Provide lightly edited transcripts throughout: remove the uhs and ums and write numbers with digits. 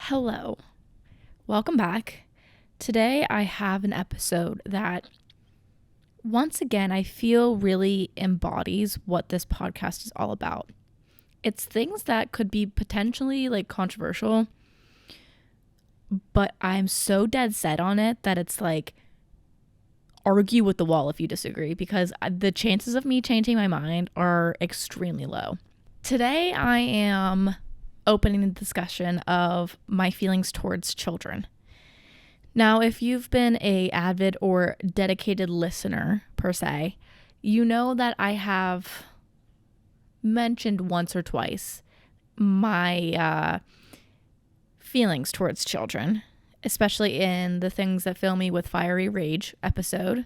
Hello, welcome back. Today I have an episode that once again I feel really embodies what this podcast is all about. It's things that could be potentially controversial, but I'm so dead set on it that it's argue with the wall if you disagree, because the chances of me changing my mind are extremely low. Today I am opening the discussion of my feelings towards children. Now, if you've been an avid or dedicated listener, per se, you know that I have mentioned once or twice my feelings towards children, especially in the Things That Fill Me with Fiery Rage episode.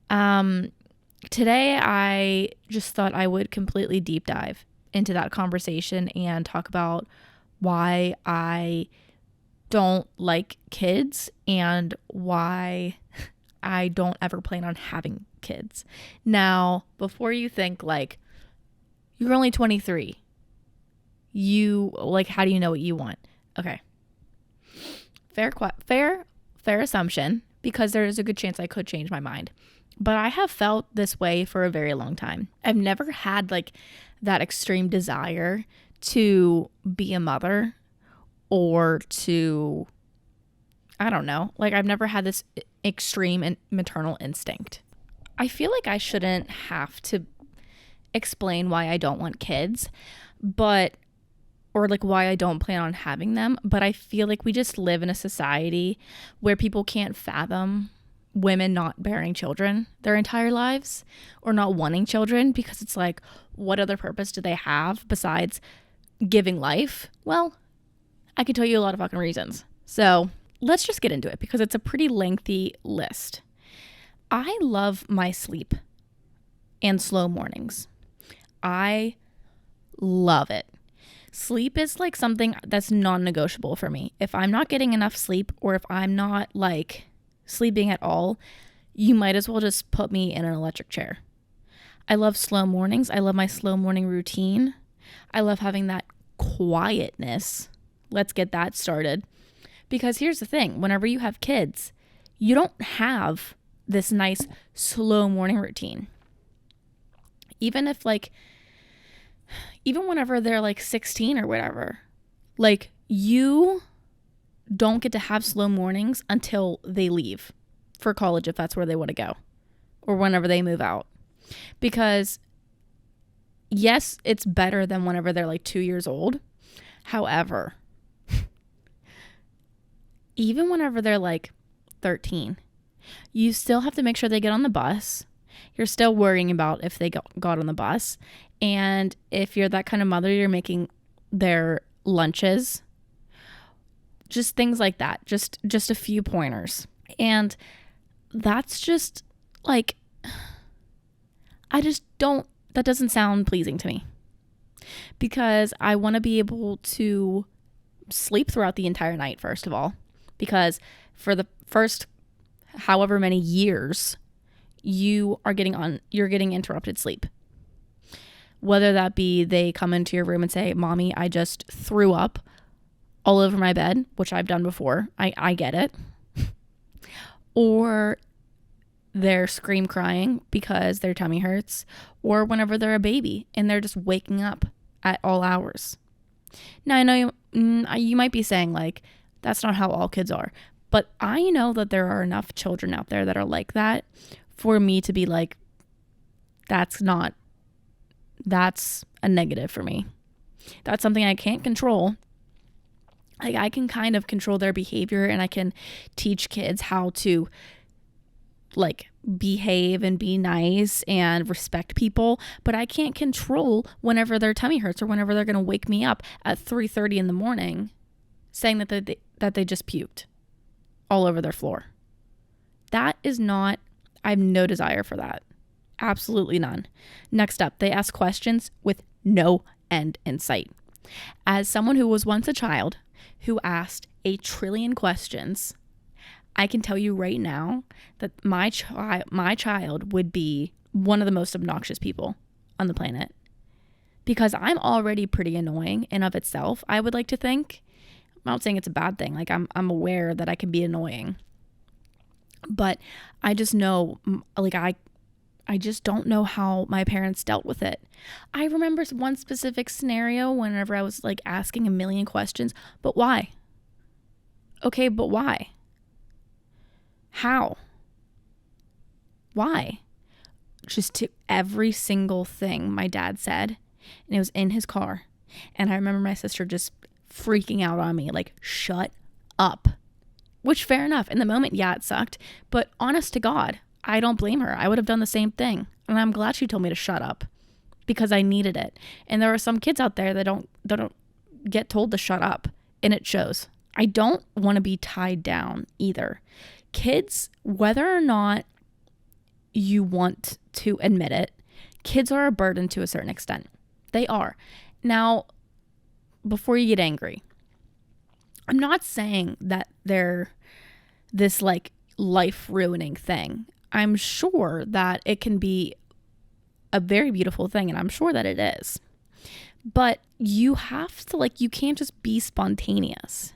Today, I just thought I would completely deep dive into that conversation and talk about why I don't like kids and why I don't ever plan on having kids. Now, before you think you're only 23, how do you know what you want? Okay. Fair assumption, because there is a good chance I could change my mind. But I have felt this way for a very long time. I've never had that extreme desire to be a mother or to, I don't know, I've never had this extreme and maternal instinct. I feel like I shouldn't have to explain why I don't want kids, or why I don't plan on having them, but I feel like we just live in a society where people can't fathom women not bearing children their entire lives or not wanting children, because it's what other purpose do they have besides giving life? Well, I could tell you a lot of fucking reasons. So let's just get into it, because it's a pretty lengthy list. I love my sleep and slow mornings. I love it. Sleep is something that's non-negotiable for me. If I'm not getting enough sleep, or if I'm not sleeping at all, you might as well just put me in an electric chair. I love slow mornings. I love my slow morning routine. I love having that quietness. Let's get that started. Because here's the thing, whenever you have kids, you don't have this nice slow morning routine. Even if even whenever they're 16 or whatever, you don't get to have slow mornings until they leave for college, if that's where they want to go, or whenever they move out. Because yes, it's better than whenever they're 2 years old. However, even whenever they're 13, you still have to make sure they get on the bus. You're still worrying about if they got on the bus. And if you're that kind of mother, you're making their lunches. Just things like that. Just a few pointers. And that's just that doesn't sound pleasing to me. Because I want to be able to sleep throughout the entire night, first of all. Because for the first however many years, you're getting interrupted sleep. Whether that be they come into your room and say, "Mommy, I just threw up all over my bed," which I've done before. I get it. Or they're scream crying because their tummy hurts. Or whenever they're a baby and they're just waking up at all hours. Now, I know you might be saying that's not how all kids are. But I know that there are enough children out there that are like that for me to be that's a negative for me. That's something I can't control. I can kind of control their behavior, and I can teach kids how to behave and be nice and respect people, but I can't control whenever their tummy hurts or whenever they're going to wake me up at 3:30 in the morning saying that they just puked all over their floor. I have no desire for that. Absolutely none. Next up, they ask questions with no end in sight. As someone who was once a child who asked a trillion questions, I can tell you right now that my child would be one of the most obnoxious people on the planet. Because I'm already pretty annoying in of itself, I would like to think. not saying it's a bad thing. Like I'm aware that I can be annoying. But I just know, like, I just don't know how my parents dealt with it. I remember one specific scenario whenever I was like asking a million questions, but why? Okay, but why? How? Why? Just to every single thing my dad said, and it was in his car. And I remember my sister just freaking out on me, like, shut up. Which, fair enough. In the moment, yeah, it sucked. But honest to God, I don't blame her. I would have done the same thing. And I'm glad she told me to shut up because I needed it. And there are some kids out there that don't get told to shut up, and it shows. I don't want to be tied down either. Kids, whether or not you want to admit it, kids are a burden to a certain extent. They are. Now, before you get angry, I'm not saying that they're this like life-ruining thing. I'm sure that it can be a very beautiful thing, and I'm sure that it is. But you have to, like, you can't just be spontaneous.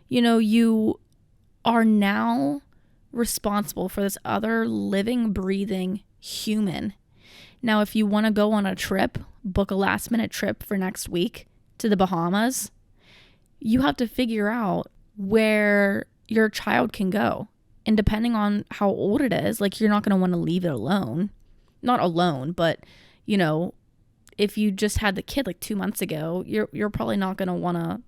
You know, you are now responsible for this other living, breathing human. Now, if you want to go on a trip, book a last-minute trip for next week to the Bahamas, you have to figure out where your child can go. And depending on how old it is, like, you're not going to want to leave it alone. Not alone, but, you know, if you just had the kid like 2 months ago, you're probably not going to want to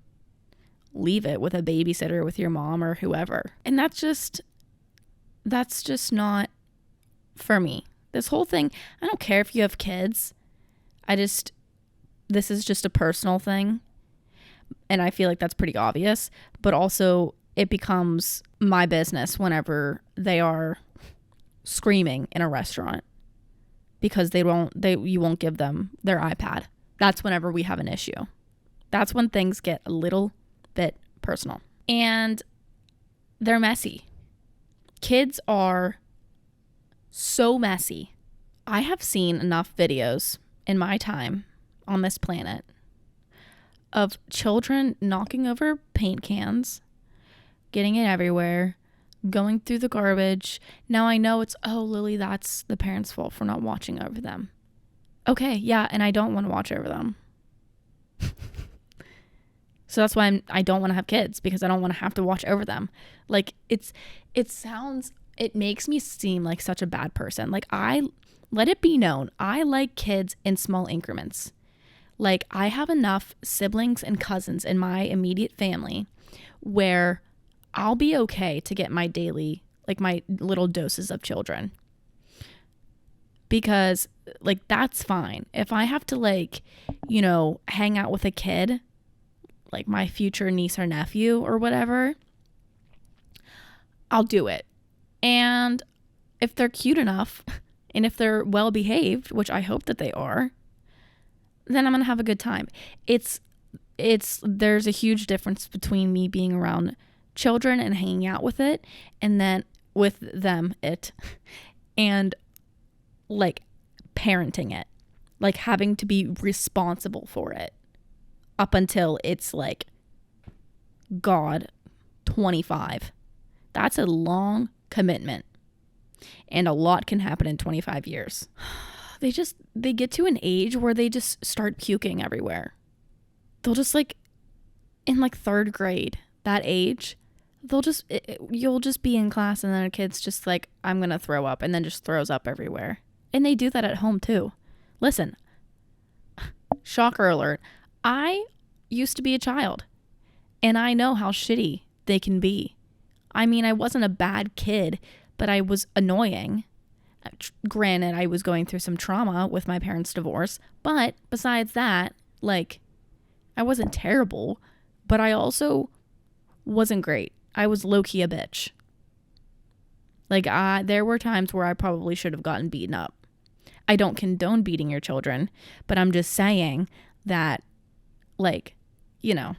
leave it with a babysitter, with your mom or whoever. And that's just not for me. This whole thing, I don't care if you have kids. This is just a personal thing. And I feel like that's pretty obvious, but also it becomes my business whenever they are screaming in a restaurant because you won't give them their iPad. That's whenever we have an issue. That's when things get a little bit personal. And they're messy. Kids are so messy. I have seen enough videos in my time on this planet of children knocking over paint cans, getting it everywhere, going through the garbage. Now I know it's, oh, Lily, that's the parents' fault for not watching over them. Okay, yeah, and I don't want to watch over them. So that's why I don't want to have kids, because I don't want to have to watch over them. Like, it makes me seem like such a bad person. Like, let it be known, I like kids in small increments. Like, I have enough siblings and cousins in my immediate family where I'll be okay to get my daily, like, my little doses of children. Because, like, that's fine. If I have to, like, you know, hang out with a kid, like my future niece or nephew or whatever, I'll do it. And if they're cute enough and if they're well behaved, which I hope that they are, then I'm going to have a good time. There's a huge difference between me being around children and hanging out with it, and then with them, and like parenting it, like having to be responsible for it up until it's like, God, 25. That's a long commitment, and a lot can happen in 25 years. They get to an age where they just start puking everywhere. They'll just, like, in like 3rd grade, that age, you'll just be in class and then a kid's just like, I'm gonna throw up, and then just throws up everywhere. And they do that at home too. Listen, shocker alert, I used to be a child, and I know how shitty they can be. I mean, I wasn't a bad kid, but I was annoying. Granted, I was going through some trauma with my parents' divorce, but besides that, like, I wasn't terrible, but I also wasn't great. I was low-key a bitch. Like, there were times where I probably should have gotten beaten up. I don't condone beating your children, but I'm just saying that, like, you know,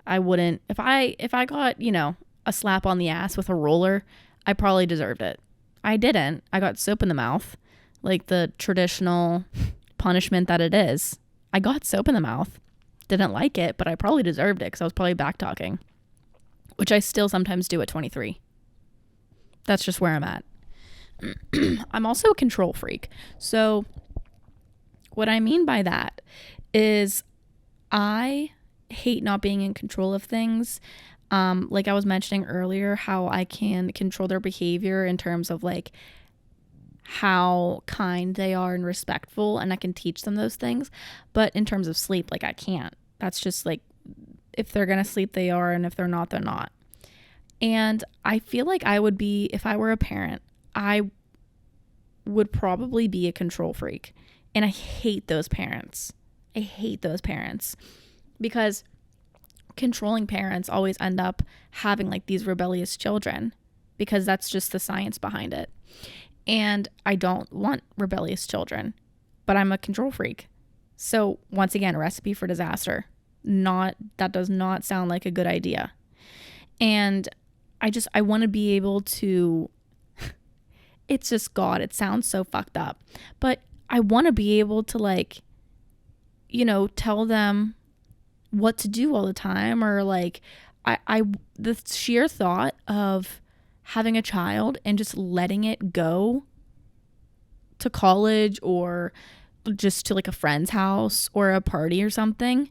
I wouldn't, if I got, you know, a slap on the ass with a roller, I probably deserved it. I didn't. I got soap in the mouth, like the traditional punishment that it is. I got soap in the mouth. didn't like it, but I probably deserved it because I was probably back talking, which I still sometimes do at 23. That's just where I'm at. I'm also a control freak. So what I mean by that is I hate not being in control of things. Like I was mentioning earlier, how I can control their behavior in terms of like how kind they are and respectful, and I can teach them those things. But in terms of sleep, like I can't. That's just like, if they're gonna sleep, they are, and if they're not, they're not. And I feel like I would be, if I were a parent, I would probably be a control freak. And I hate those parents. I hate those parents because controlling parents always end up having like these rebellious children, because that's just the science behind it. And I don't want rebellious children, but I'm a control freak. So once again, a recipe for disaster. That does not sound like a good idea. And I want to be able to, it's just God, it sounds so fucked up, but I want to be able to like, tell them what to do all the time, or like the sheer thought of having a child and just letting it go to college or just to like a friend's house or a party or something,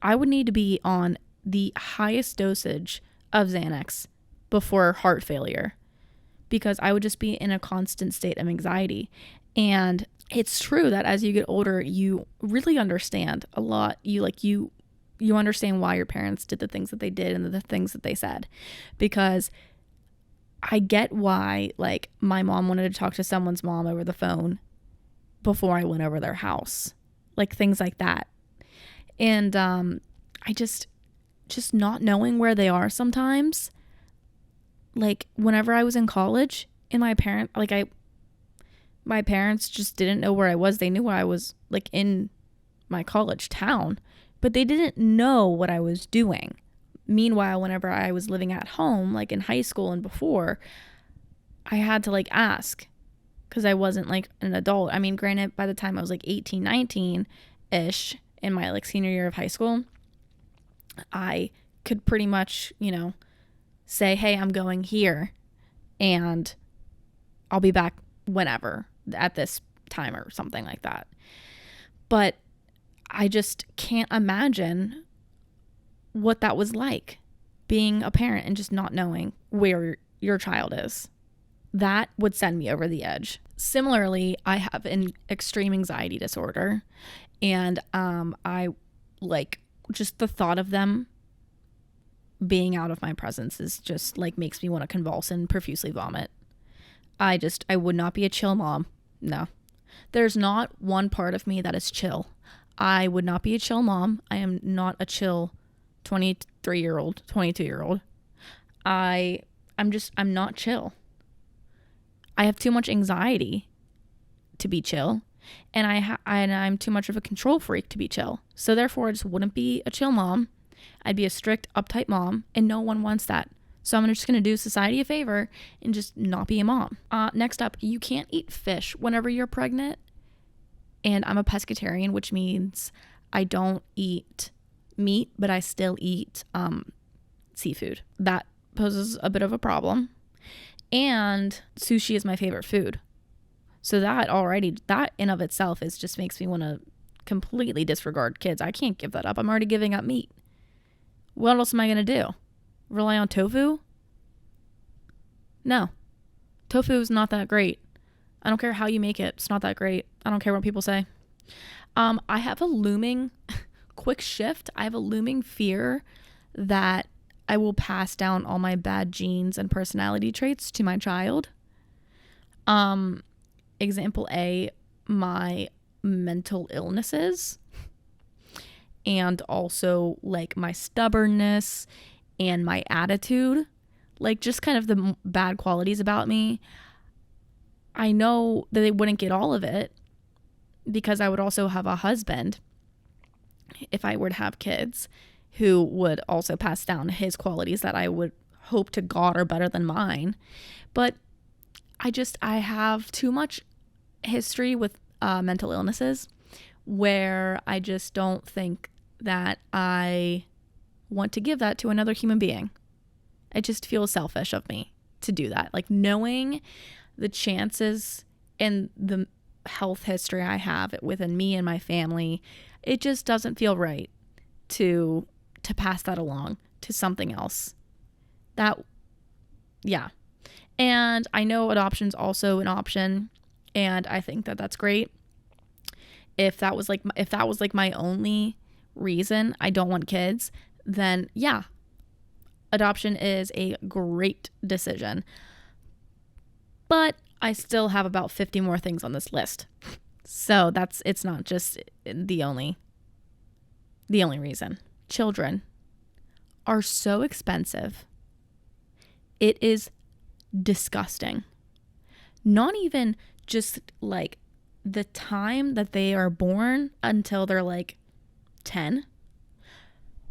I would need to be on the highest dosage of Xanax before heart failure, because I would just be in a constant state of anxiety. And it's true that as you get older, you really understand a lot. You understand why your parents did the things that they did and the things that they said, because I get why like my mom wanted to talk to someone's mom over the phone before I went over their house, like things like that. And I just not knowing where they are sometimes. Like whenever I was in college and my parents just didn't know where I was. They knew I was like in my college town, but they didn't know what I was doing. Meanwhile, whenever I was living at home, like in high school and before, I had to like ask, because I wasn't like an adult. I mean, granted, by the time I was like 18, 19-ish in my like senior year of high school, I could pretty much, say, hey, I'm going here and I'll be back whenever at this time or something like that. But I just can't imagine what that was like, being a parent and just not knowing where your child is. That would send me over the edge. Similarly, I have an extreme anxiety disorder, and I like just the thought of them being out of my presence is just like makes me want to convulse and profusely vomit. I would not be a chill mom. No. There's not one part of me that is chill. I would not be a chill mom. I am not a chill 23-year-old, 22-year-old. I'm not chill. I have too much anxiety to be chill, and I'm too much of a control freak to be chill. So therefore, I just wouldn't be a chill mom. I'd be a strict, uptight mom, and no one wants that. So I'm just going to do society a favor and just not be a mom. Next up, you can't eat fish whenever you're pregnant. And I'm a pescatarian, which means I don't eat meat, but I still eat seafood. That poses a bit of a problem. And sushi is my favorite food. So that in of itself just makes me want to completely disregard kids. I can't give that up. I'm already giving up meat. What else am I going to do? Rely on tofu? No. Tofu is not that great. I don't care how you make it. It's not that great. I don't care what people say. I have a looming quick shift. I have a looming fear that I will pass down all my bad genes and personality traits to my child. Example A, my mental illnesses, and also like my stubbornness and my attitude, like just kind of the bad qualities about me. I know that they wouldn't get all of it because I would also have a husband, if I were to have kids, who would also pass down his qualities that I would hope to God are better than mine. But I have too much history with mental illnesses where I just don't think that I want to give that to another human being. It just feels selfish of me to do that. Like, knowing the chances and the health history I have within me and my family, it just doesn't feel right to pass that along to something else. Yeah. And I know adoption's also an option, and I think that that's great. If that was like my only reason I don't want kids, then yeah, adoption is a great decision. But I still have about 50 more things on this list. So it's not just the only reason. Children are so expensive. It is disgusting. Not even just like the time that they are born until they're like 10,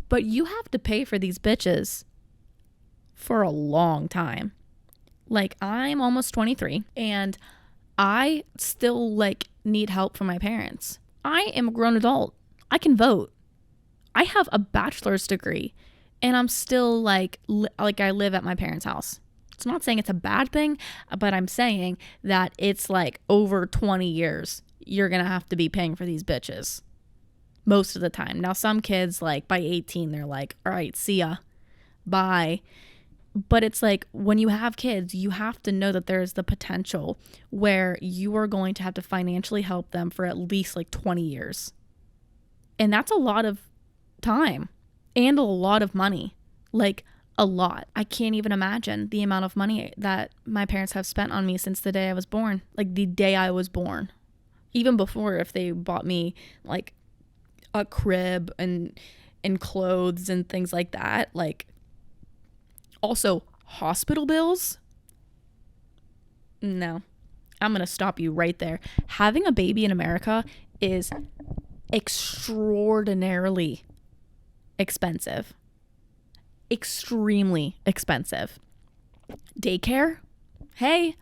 but you have to pay for these bitches for a long time. Like, I'm almost 23 and I still like need help from my parents. I am a grown adult. I can vote. I have a bachelor's degree and I'm still like I live at my parents' house. It's not saying it's a bad thing, but I'm saying that it's like over 20 years you're going to have to be paying for these bitches most of the time. Now, some kids, like by 18, they're like, all right, see ya, bye. But it's like, when you have kids, you have to know that there's the potential where you are going to have to financially help them for at least like 20 years. And that's a lot of time and a lot of money. Like, a lot. I can't even imagine the amount of money that my parents have spent on me since the day I was born. Like, the day I was born. Even before, if they bought me like a crib and clothes and things like that. Like, also hospital bills. No, I'm going to stop you right there. Having a baby in America is extraordinarily expensive. Extremely expensive. Daycare? Hey.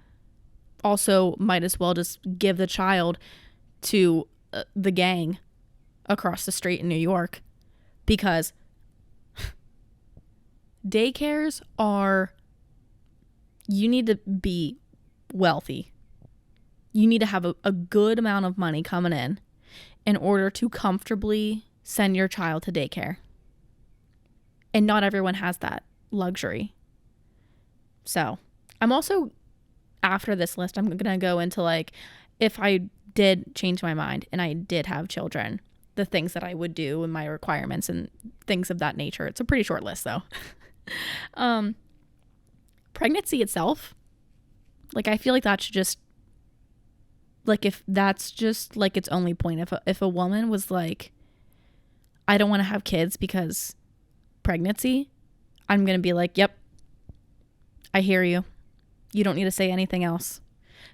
Also, might as well just give the child to the gang across the street in New York, because daycares you need to be wealthy. You need to have a good amount of money coming in order to comfortably send your child to daycare. And not everyone has that luxury. So, I'm also, after this list, I'm going to go into like, if I did change my mind and I did have children, the things that I would do and my requirements and things of that nature. It's a pretty short list though. Pregnancy itself, like, I feel like that should just, like, if that's just like its only point, if a woman was like, I don't want to have kids because pregnancy, I'm going to be like, yep, I hear you. You don't need to say anything else,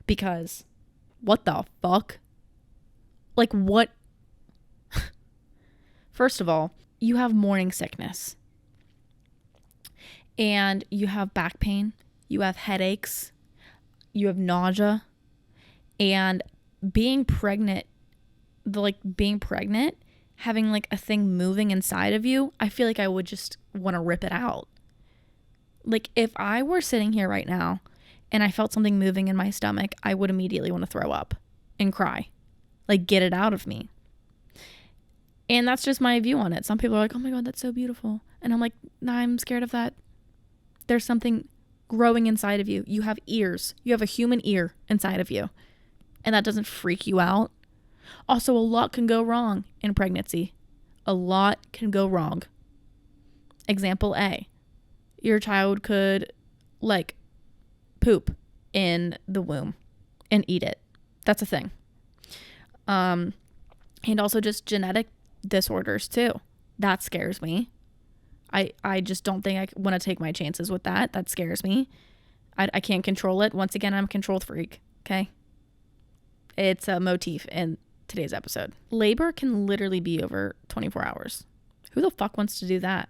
because what the fuck? Like, what? First of all, you have morning sickness and you have back pain, you have headaches, you have nausea, and being pregnant, having like a thing moving inside of you, I feel like I would just want to rip it out. Like, if I were sitting here right now and I felt something moving in my stomach, I would immediately want to throw up and cry. Like, get it out of me. And that's just my view on it. Some people are like, oh my God, that's so beautiful. And I'm like, nah, I'm scared of that. There's something growing inside of you. You have ears. You have a human ear inside of you. And that doesn't freak you out. Also, a lot can go wrong in pregnancy. A lot can go wrong. Example A. Your child could, like, poop in the womb and eat it. That's a thing. And also just genetic disorders too. That scares me. I just don't think I want to take my chances with that. That scares me. I can't control it. Once again, I'm a control freak. Okay. It's a motif in today's episode. Labor can literally be over 24 hours. Who the fuck wants to do that?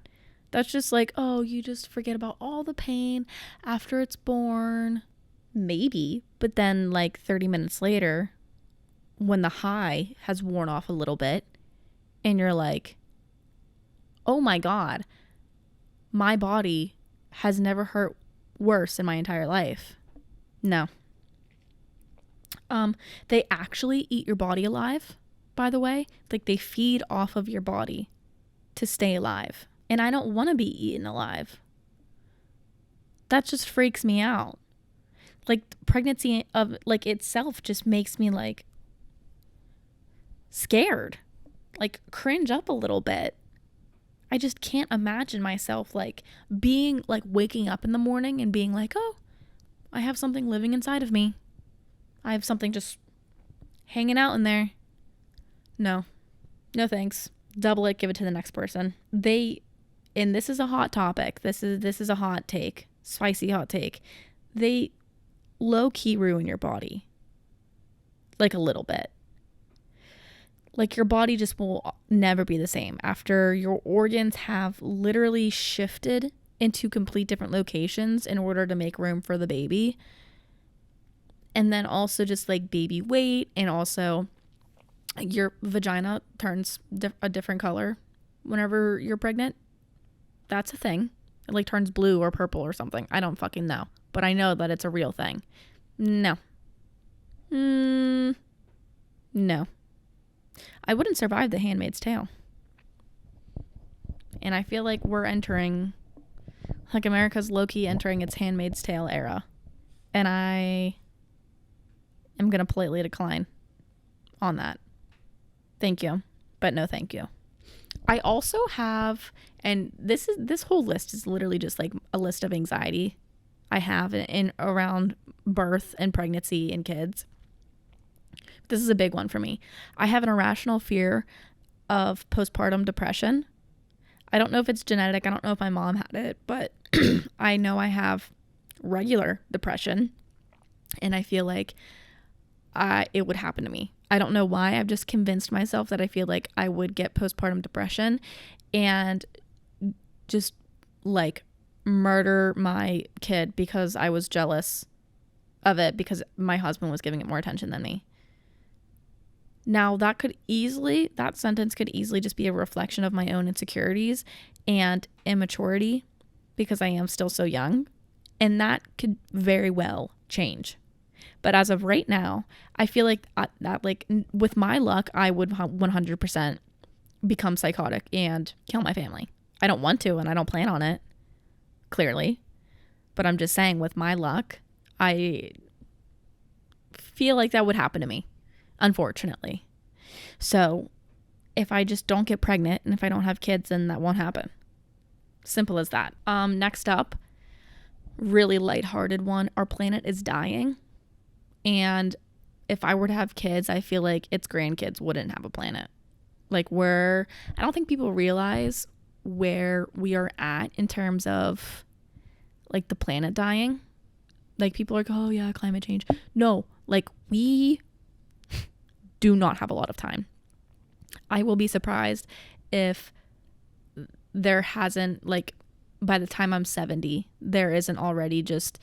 That's just like, oh, you just forget about all the pain after it's born. Maybe. But then like 30 minutes later, when the high has worn off a little bit and you're like, oh my God, my body has never hurt worse in my entire life. No. They actually eat your body alive, by the way. Like, they feed off of your body to stay alive. And I don't want to be eaten alive. That just freaks me out. Like, pregnancy of like itself just makes me like scared, like cringe up a little bit. I just can't imagine myself like being like waking up in the morning and being like, oh, I have something living inside of me. I have something just hanging out in there. No thanks. Double it, give it to the next person. And this is a hot topic. This is a hot take, spicy hot take. They low-key ruin your body. Like a little bit. Like, your body just will never be the same after your organs have literally shifted into complete different locations in order to make room for the baby. And then also just like baby weight, and also your vagina turns a different color whenever you're pregnant. That's a thing. It like turns blue or purple or something. I don't fucking know. But I know that it's a real thing. No. No. I wouldn't survive The Handmaid's Tale. And I feel like we're entering, like, America's low-key entering its Handmaid's Tale era. And I am going to politely decline on that. Thank you, but no thank you. I also have, and this whole list is literally just like a list of anxiety I have in around birth and pregnancy and kids. This is a big one for me. I have an irrational fear of postpartum depression. I don't know if it's genetic. I don't know if my mom had it, but I know I have regular depression, and I feel like it would happen to me. I don't know why. I've just convinced myself that I feel like I would get postpartum depression and just like murder my kid because I was jealous of it because my husband was giving it more attention than me. Now, that sentence could easily just be a reflection of my own insecurities and immaturity because I am still so young, and that could very well change. But as of right now, I feel like that, like, with my luck, I would 100% become psychotic and kill my family. I don't want to, and I don't plan on it, clearly. But I'm just saying, with my luck, I feel like that would happen to me, unfortunately. So if I just don't get pregnant and if I don't have kids, then that won't happen. Simple as that. Next up, really lighthearted one. Our planet is dying. And if I were to have kids, I feel like its grandkids wouldn't have a planet. Like, I don't think people realize where we are at in terms of like the planet dying. Like, people are like, oh yeah, climate change. No, like, we do not have a lot of time. I will be surprised if there hasn't, like, by the time I'm 70, there isn't already just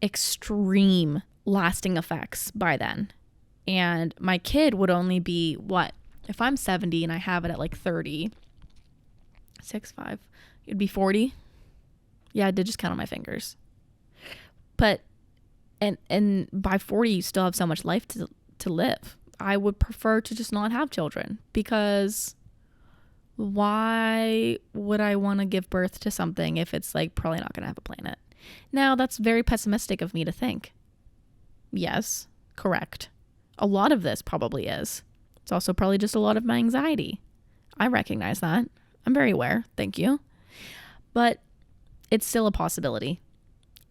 extreme lasting effects by then. And my kid would only be what? If I'm 70 and I have it at like 30, 6'5", it'd be 40. Yeah, I did just count on my fingers. But and by 40 you still have so much life to live. I would prefer to just not have children, because why would I want to give birth to something if it's like probably not going to have a planet? Now, that's very pessimistic of me to think. Yes, correct. A lot of this probably is. It's also probably just a lot of my anxiety. I recognize that. I'm very aware. Thank you. But it's still a possibility.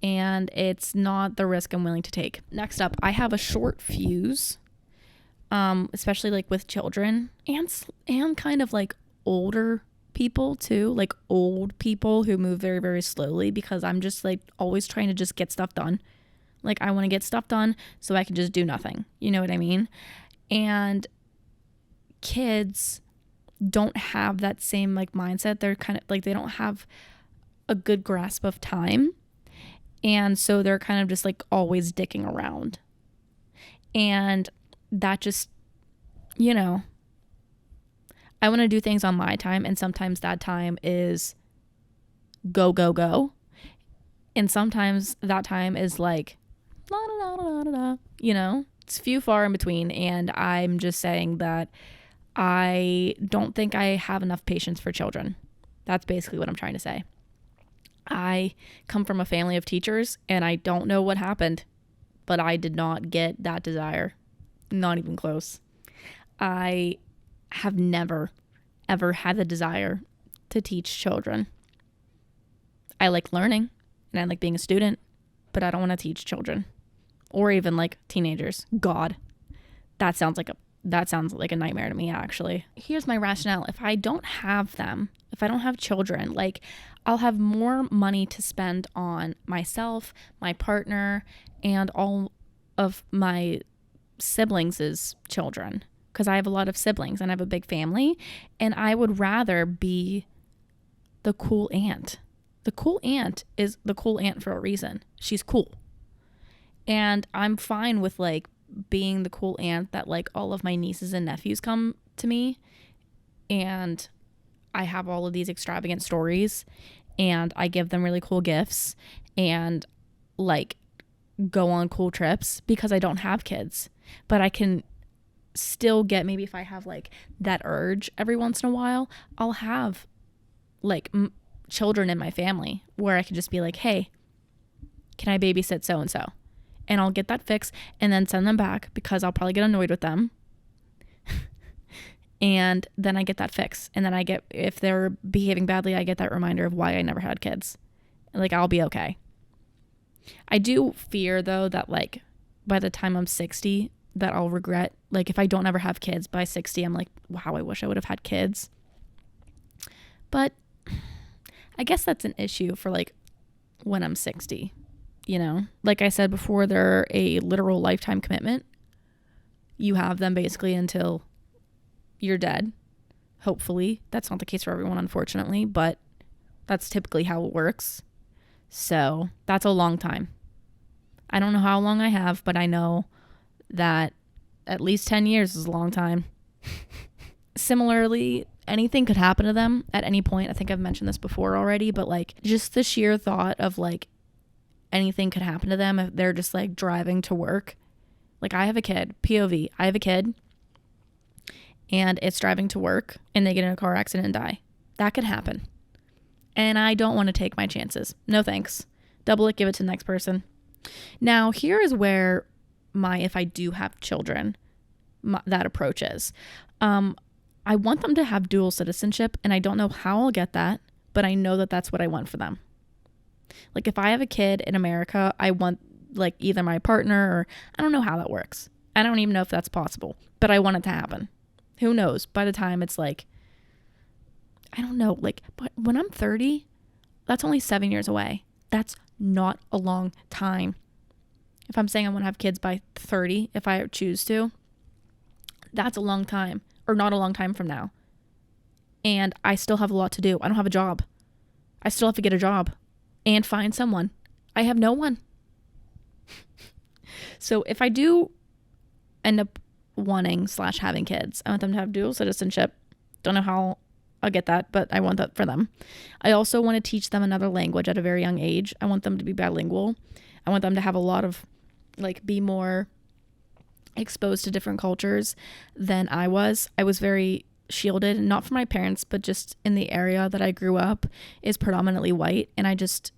And it's not the risk I'm willing to take. Next up, I have a short fuse, especially like with children and kind of like older people too, like old people who move very, very slowly, because I'm just like always trying to just get stuff done. Like, I want to get stuff done so I can just do nothing. You know what I mean? And kids don't have that same like mindset. They're kind of like, they don't have a good grasp of time. And so they're kind of just like always dicking around. And that just you know, I want to do things on my time, and sometimes that time is go, go, go. And sometimes that time is like, la, da, da, da, da, da, you know, it's few far in between. And I'm just saying that I don't think I have enough patience for children. That's basically what I'm trying to say. I come from a family of teachers, and I don't know what happened, but I did not get that desire. Not even close. I have never, ever had the desire to teach children. I like learning and I like being a student, but I don't want to teach children or even like teenagers. God, that sounds like a nightmare to me, actually. Here's my rationale. If I don't have them, if I don't have children, like, I'll have more money to spend on myself, my partner, and all of my siblings' children, because I have a lot of siblings and I have a big family, and I would rather be the cool aunt. The cool aunt is the cool aunt for a reason. She's cool. And I'm fine with like being the cool aunt that like all of my nieces and nephews come to me, and I have all of these extravagant stories, and I give them really cool gifts and like go on cool trips because I don't have kids. But I can still get, maybe if I have like that urge every once in a while, I'll have like children in my family where I can just be like, hey, can I babysit so and so? And I'll get that fix and then send them back because I'll probably get annoyed with them. And then I get that fix. And then I get, if they're behaving badly, I get that reminder of why I never had kids. Like, I'll be okay. I do fear though that like by the time I'm 60 that I'll regret, like if I don't ever have kids by 60, I'm like, wow, I wish I would have had kids. But I guess that's an issue for like when I'm 60, you know? Like I said before, they're a literal lifetime commitment. You have them basically until you're dead. Hopefully. That's not the case for everyone, unfortunately, but that's typically how it works. So that's a long time. I don't know how long I have, but I know that at least 10 years is a long time. Similarly, anything could happen to them at any point. I think I've mentioned this before already, but like just the sheer thought of like anything could happen to them if they're just like driving to work. Like I have a kid, POV, I have a kid and it's driving to work and they get in a car accident and die. That could happen. And I don't want to take my chances. No thanks. Double it, give it to the next person. Now, here is where if I do have children, that approach is. I want them to have dual citizenship, and I don't know how I'll get that, but I know that that's what I want for them. Like if I have a kid in America, I want like either my partner or I don't know how that works. I don't even know if that's possible, but I want it to happen. Who knows? By the time it's like, I don't know, like, but when I'm 30, that's only 7 years away. That's not a long time. If I'm saying I want to have kids by 30, if I choose to, that's a long time, or not a long time from now. And I still have a lot to do. I don't have a job. I still have to get a job and find someone. I have no one. So if I do end up wanting / having kids, I want them to have dual citizenship. Don't know how I'll get that, but I want that for them. I also want to teach them another language at a very young age. I want them to be bilingual. I want them to have a lot of, like, be more exposed to different cultures than I was. I was very shielded, not from my parents, but just in the area that I grew up is predominantly white, and I just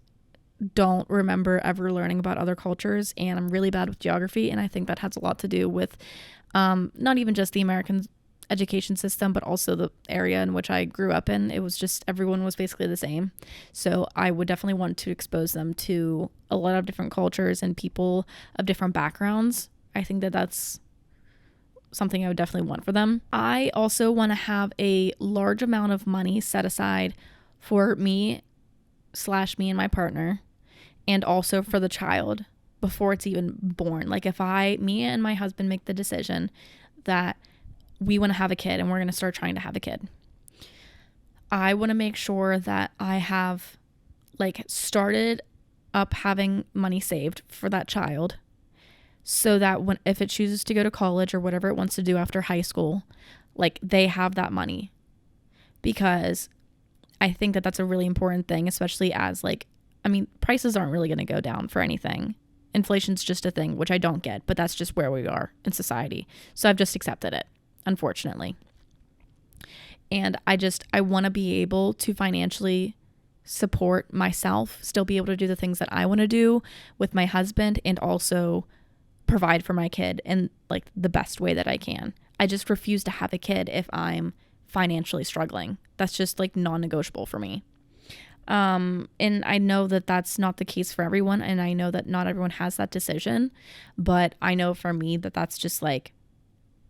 don't remember ever learning about other cultures, and I'm really bad with geography, and I think that has a lot to do with not even just the American education system, but also the area in which I grew up in. It was just, everyone was basically the same. So I would definitely want to expose them to a lot of different cultures and people of different backgrounds. I think that that's something I would definitely want for them. I also want to have a large amount of money set aside for me / me and my partner, and also for the child before it's even born. Like if me and my husband make the decision that we want to have a kid and we're going to start trying to have a kid, I want to make sure that I have like started up having money saved for that child so that if it chooses to go to college or whatever it wants to do after high school, like they have that money. Because I think that that's a really important thing, especially as like, I mean, prices aren't really going to go down for anything. Inflation's just a thing, which I don't get, but that's just where we are in society. So I've just accepted it, unfortunately. And I want to be able to financially support myself, still be able to do the things that I want to do with my husband, and also provide for my kid in like the best way that I can. I just refuse to have a kid if I'm financially struggling. That's just like non-negotiable for me. And I know that that's not the case for everyone, and I know that not everyone has that decision, but I know for me that that's just like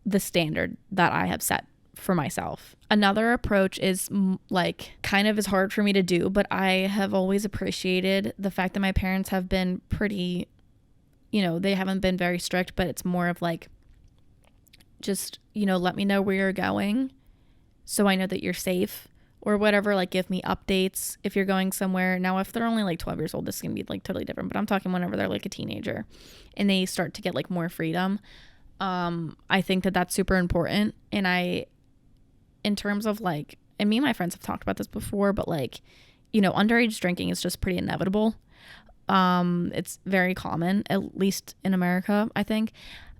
the standard that I have set for myself. Another approach is like kind of is hard for me to do, but I have always appreciated the fact that my parents have been pretty, they haven't been very strict, but it's more of like, just, let me know where you're going so I know that you're safe or whatever. Like, give me updates if you're going somewhere. Now, if they're only like 12 years old, this can be like totally different, but I'm talking whenever they're like a teenager and they start to get like more freedom. I think that that's super important. And in terms of like, and me and my friends have talked about this before, but like, underage drinking is just pretty inevitable. It's very common, at least in America, I think.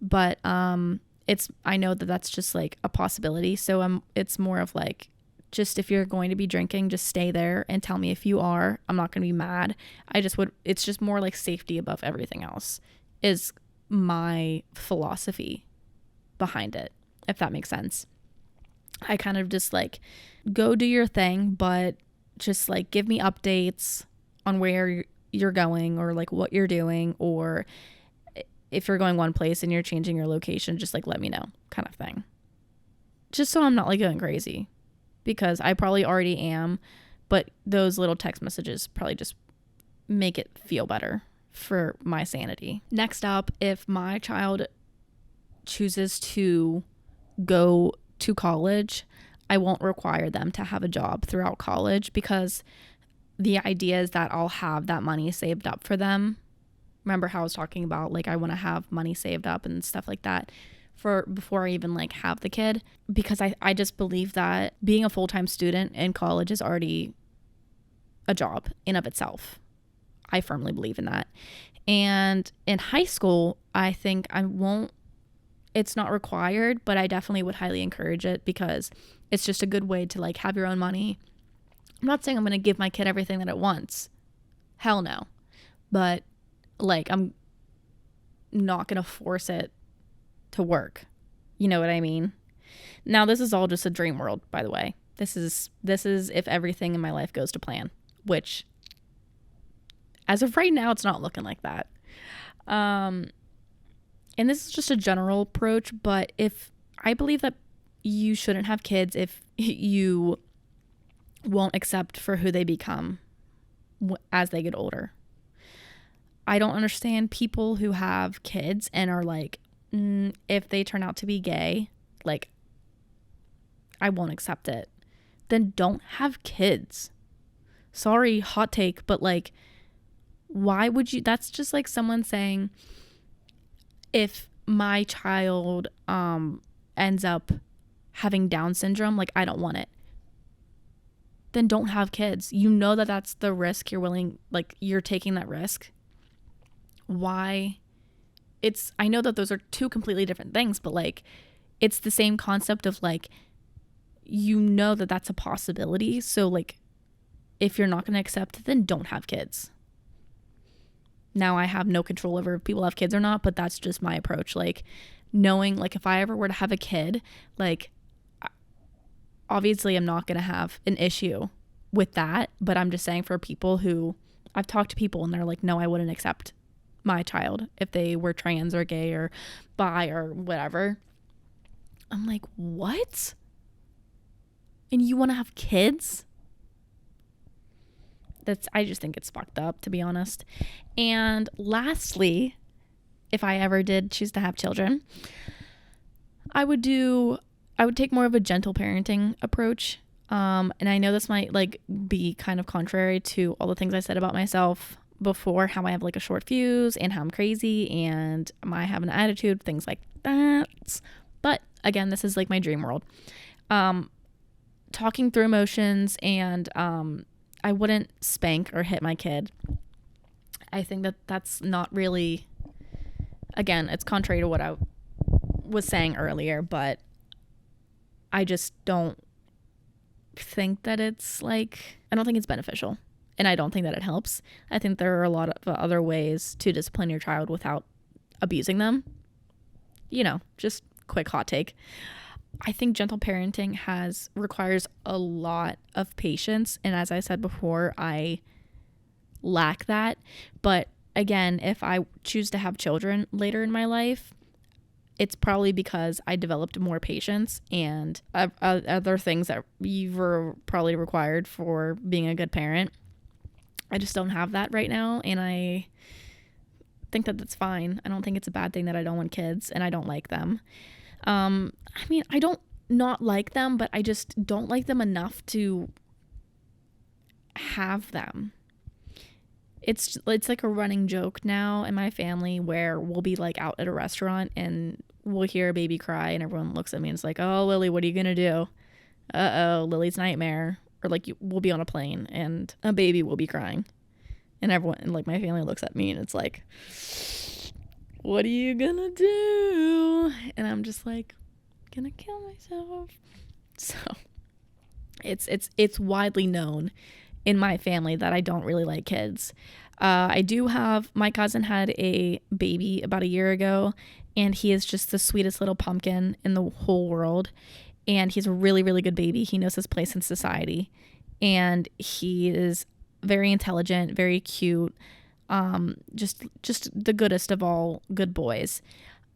But I know that that's just like a possibility. So it's more of like, just if you're going to be drinking, just stay there and tell me if you are. I'm not going to be mad. It's just more like safety above everything else is my philosophy behind it, if that makes sense. I kind of just like, go do your thing, but just like give me updates on where you're going or like what you're doing, or if you're going one place and you're changing your location, just like let me know, kind of thing. Just so I'm not like going crazy, because I probably already am, but those little text messages probably just make it feel better for my sanity. Next up, if my child chooses to go to college, I won't require them to have a job throughout college, because the idea is that I'll have that money saved up for them. Remember how I was talking about like I want to have money saved up and stuff like that for before I even like have the kid, because I just believe that being a full-time student in college is already a job in of itself. I firmly believe in that. And in high school, I think it's not required, but I definitely would highly encourage it, because it's just a good way to like have your own money. I'm not saying I'm going to give my kid everything that it wants. Hell no. But like, I'm not going to force it to work. You know what I mean? Now, this is all just a dream world, by the way. This is if everything in my life goes to plan, which as of right now, it's not looking like that. And this is just a general approach, but if I believe that you shouldn't have kids if you won't accept for who they become as they get older. I don't understand people who have kids and are like, if they turn out to be gay, like, I won't accept it. Then don't have kids. Sorry, hot take, but like, why would you? That's just like someone saying, if my child ends up having Down syndrome, like, I don't want it. Then don't have kids. You know that that's the risk you're taking that risk. Why? I know that those are two completely different things, but like, it's the same concept of like, you know that that's a possibility. So like, if you're not going to accept it, then don't have kids. Now, I have no control over if people have kids or not, but that's just my approach. Like, knowing like if I ever were to have a kid, like, obviously I'm not going to have an issue with that, but I'm just saying for people who, I've talked to people and they're like, no, I wouldn't accept my child if they were trans or gay or bi or whatever. I'm like, what? And you want to have kids? I just think it's fucked up, to be honest. And lastly, if I ever did choose to have children, I would take more of a gentle parenting approach. And I know this might like be kind of contrary to all the things I said about myself, before how I have like a short fuse and how I'm crazy and I have an attitude, things like that. But again, this is like my dream world. Talking through emotions, and I wouldn't spank or hit my kid. I think that that's not really, again, it's contrary to what I was saying earlier, but I just don't think that it's like, I don't think it's beneficial, and I don't think that it helps. I think there are a lot of other ways to discipline your child without abusing them. Just quick hot take. I think gentle parenting requires a lot of patience, and as I said before, I lack that. But again, if I choose to have children later in my life, it's probably because I developed more patience and other things that you were probably required for being a good parent. I just don't have that right now, and I think that that's fine. I don't think it's a bad thing that I don't want kids and I don't like them. I don't not like them, but I just don't like them enough to have them. It's like a running joke now in my family where we'll be like out at a restaurant and we'll hear a baby cry and everyone looks at me and it's like, oh, Lily, what are you going to do? Uh-oh, Lily's nightmare. Or like we'll be on a plane and a baby will be crying. And everyone, like my family looks at me and it's like, what are you going to do? And I'm just like, gonna kill myself. So it's widely known in my family that I don't really like kids. I do have, my cousin had a baby about a year ago, and he is just the sweetest little pumpkin in the whole world. And he's a really, really good baby. He knows his place in society, and he is very intelligent, very cute, just the goodest of all good boys.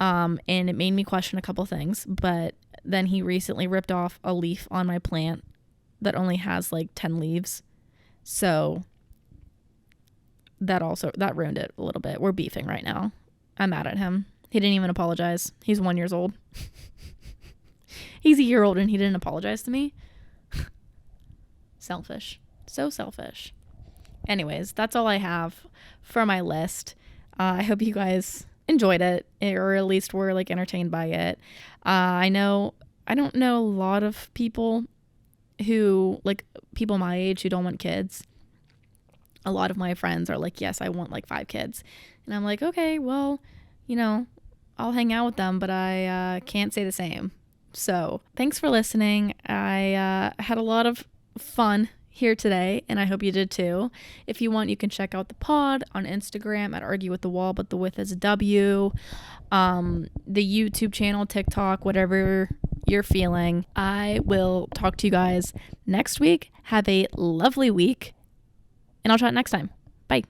And it made me question a couple things, but then he recently ripped off a leaf on my plant that only has like 10 leaves. So that ruined it a little bit. We're beefing right now. I'm mad at him. He didn't even apologize. He's 1 year old. He's a year old and he didn't apologize to me. Selfish. So selfish. Anyways, that's all I have for my list. I hope you guys enjoyed it, or at least were like entertained by it. I don't know a lot of people who, like people my age who don't want kids. A lot of my friends are like, yes, I want like 5 kids. And I'm like, okay, well, I'll hang out with them, but I can't say the same. So thanks for listening. I had a lot of fun here today, and I hope you did too. If you want, you can check out the pod on Instagram at Argue with the Wall, but the with is a W. The YouTube channel, TikTok, whatever you're feeling. I will talk to you guys next week. Have a lovely week, and I'll chat next time. Bye.